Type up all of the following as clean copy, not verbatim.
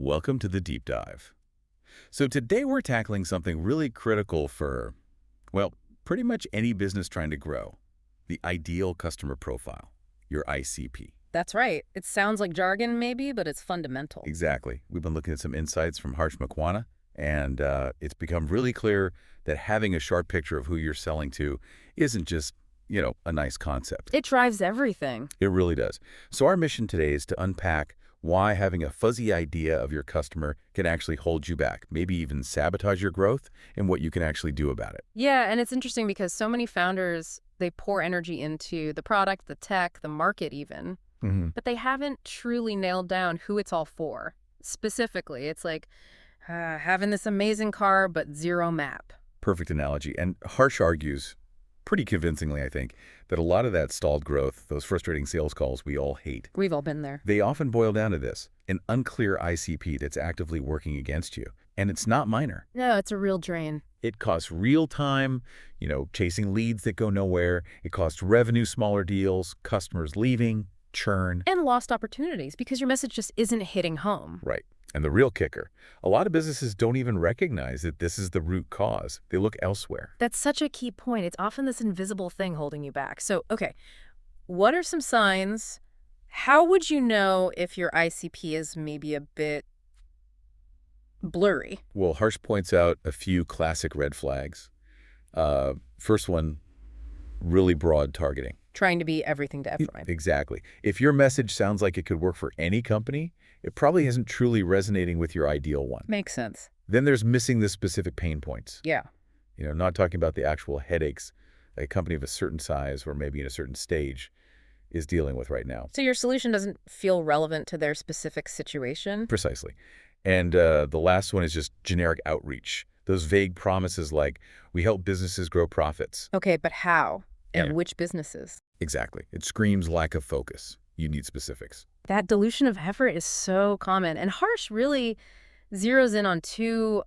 Welcome to the deep dive. So today we're tackling something really critical for, well, pretty much any business trying to grow. The ideal customer profile, your ICP. That's right. It sounds like jargon maybe, but it's fundamental. Exactly. We've been looking at some insights from Harsh Makwana, and it's become really clear that having a sharp picture of who you're selling to isn't just, a nice concept. It drives everything. It really does. So our mission today is to unpack why having a fuzzy idea of your customer can actually hold you back, maybe even sabotage your growth, and what you can actually do about it. Yeah, and it's interesting because so many founders, they pour energy into the product, the tech, the market even, but they haven't truly nailed down who it's all for. Specifically, it's like having this amazing car, but zero map. Perfect analogy. And Harsh argues, pretty convincingly, I think, that a lot of that stalled growth, those frustrating sales calls we all hate, We've all been there. they often boil down to this, an unclear ICP that's actively working against you. And it's not minor. No, it's a real drain. It costs real time, chasing leads that go nowhere. It costs revenue, smaller deals, customers leaving, churn. And lost opportunities because your message just isn't hitting home. Right. And the real kicker, a lot of businesses don't even recognize that this is the root cause. They look elsewhere. That's such a key point. It's often this invisible thing holding you back. So, okay, what are some signs? How would you know if your ICP is maybe a bit blurry? Well, Harsh points out a few classic red flags. First one, really broad targeting. Trying to be everything to everyone. Exactly. If your message sounds like it could work for any company, it probably isn't truly resonating with your ideal one. Makes sense. Then there's missing the specific pain points. Yeah. Not talking about the actual headaches a company of a certain size or maybe in a certain stage is dealing with right now. So your solution doesn't feel relevant to their specific situation? Precisely. And the last one is just generic outreach. Those vague promises like, we help businesses grow profits. Okay, but how? And Yeah. which businesses? Exactly. It screams lack of focus. You need specifics. That dilution of effort is so common. And Harsh really zeroes in on two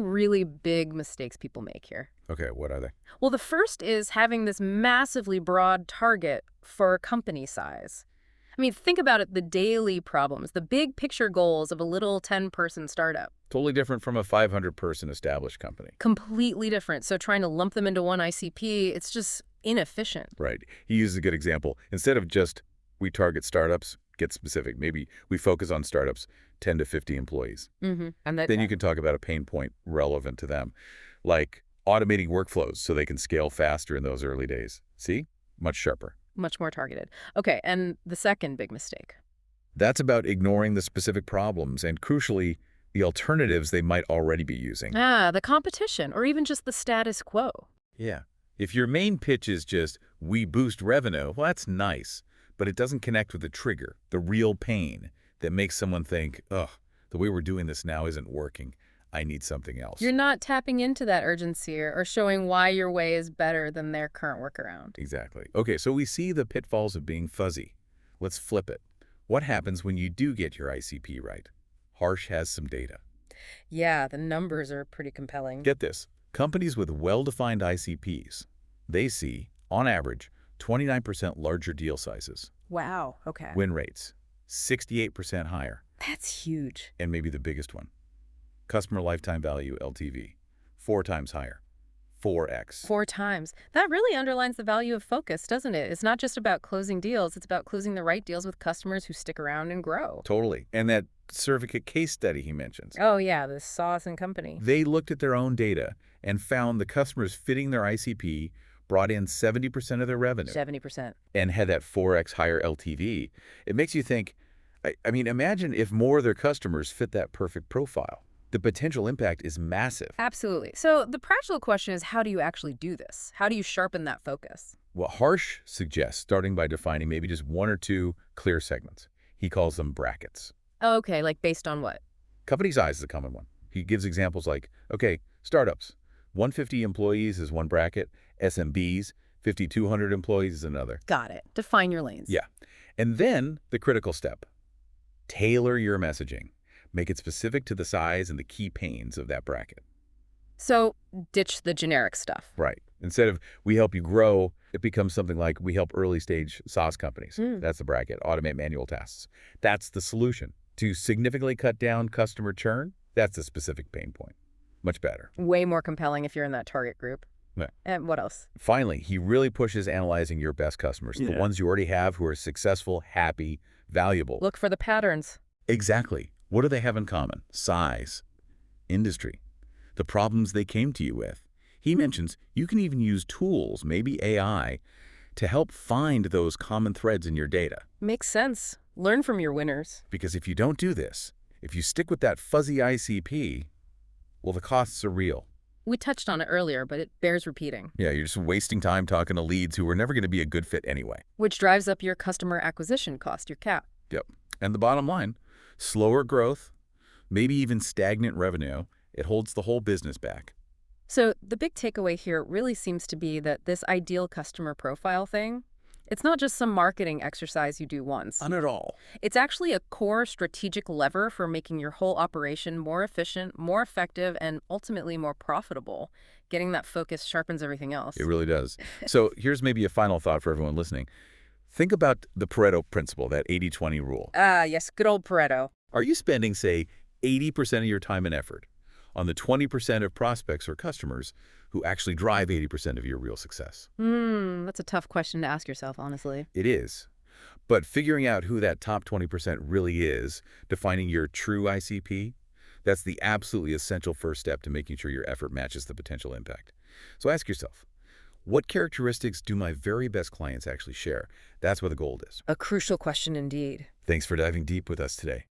really big mistakes people make here. Okay, what are they? Well, the first is having this massively broad target for company size. I mean, think about it, the daily problems, the big picture goals of a little 10-person startup. Totally different from a 500-person established company. Completely different. So trying to lump them into one ICP, it's just inefficient. Right. He uses a good example. Instead of just, we target startups, get specific. Maybe we focus on startups, 10 to 50 employees. And Then you can talk about a pain point relevant to them, like automating workflows so they can scale faster in those early days. See? Much sharper. much more targeted. Okay, and the second big mistake. That's about ignoring the specific problems and, crucially, the alternatives they might already be using. The competition, or even just the status quo. Yeah. If your main pitch is just, we boost revenue, well, that's nice, but it doesn't connect with the trigger, the real pain that makes someone think, ugh, the way we're doing this now isn't working. I need something else. You're not tapping into that urgency or showing why your way is better than their current workaround. Exactly. Okay, so we see the pitfalls of being fuzzy. Let's flip it. What happens when you do get your ICP right? Harsh has some data. Yeah, the numbers are pretty compelling. Get this. Companies with well-defined ICPs, they see, on average, 29% larger deal sizes. Wow, okay. Win rates, 68% higher. That's huge. And maybe the biggest one. Customer lifetime value, LTV, 4 times higher. 4x. 4 times. That really underlines the value of focus, doesn't it? It's not just about closing deals. It's about closing the right deals with customers who stick around and grow. Totally. And that Cervica case study he mentions. Oh, yeah, the Sauce and Company. They looked at their own data and found the customers fitting their ICP brought in 70% of their revenue. 70%. And had that 4x higher LTV. It makes you think, I mean, imagine if more of their customers fit that perfect profile. The potential impact is massive. Absolutely. So the practical question is, how do you actually do this? How do you sharpen that focus? What Harsh suggests, starting by defining maybe just 1 or 2 clear segments. He calls them brackets. Okay, like based on what? Company size is a common one. He gives examples like, okay, startups, 150 employees is one bracket, SMBs, 5,200 employees is another. Got it. Define your lanes. Yeah. And then the critical step, tailor your messaging. Make it specific to the size and the key pains of that bracket. So ditch the generic stuff. Right. Instead of we help you grow, it becomes something like we help early stage SaaS companies. That's the bracket. Automate manual tasks. That's the solution. To significantly cut down customer churn, that's a specific pain point. Much better. Way more compelling if you're in that target group. Yeah. And what else? Finally, he really pushes analyzing your best customers, the ones you already have who are successful, happy, valuable. Look for the patterns. Exactly. What do they have in common? Size, industry, the problems they came to you with. He mentions you can even use tools, maybe AI, to help find those common threads in your data. Makes sense. Learn from your winners. Because if you don't do this, if you stick with that fuzzy ICP, well, the costs are real. We touched on it earlier, but it bears repeating. Yeah, you're just wasting time talking to leads who are never going to be a good fit anyway. Which drives up your customer acquisition cost, your CAC. Yep. And the bottom line, slower growth, maybe even stagnant revenue, it holds the whole business back. So the big takeaway here really seems to be that this ideal customer profile thing, it's not just some marketing exercise you do once. Not at all. It's actually a core strategic lever for making your whole operation more efficient, more effective, and ultimately more profitable. Getting that focus sharpens everything else. It really does. So here's maybe a final thought for everyone listening. Think about the Pareto principle, that 80-20 rule. Ah, yes, good old Pareto. Are you spending, say, 80% of your time and effort on the 20% of prospects or customers who actually drive 80% of your real success? That's a tough question to ask yourself, honestly. It is. But figuring out who that top 20% really is, defining your true ICP, that's the absolutely essential first step to making sure your effort matches the potential impact. So ask yourself, what characteristics do my very best clients actually share? That's where the gold is. A crucial question indeed. Thanks for diving deep with us today.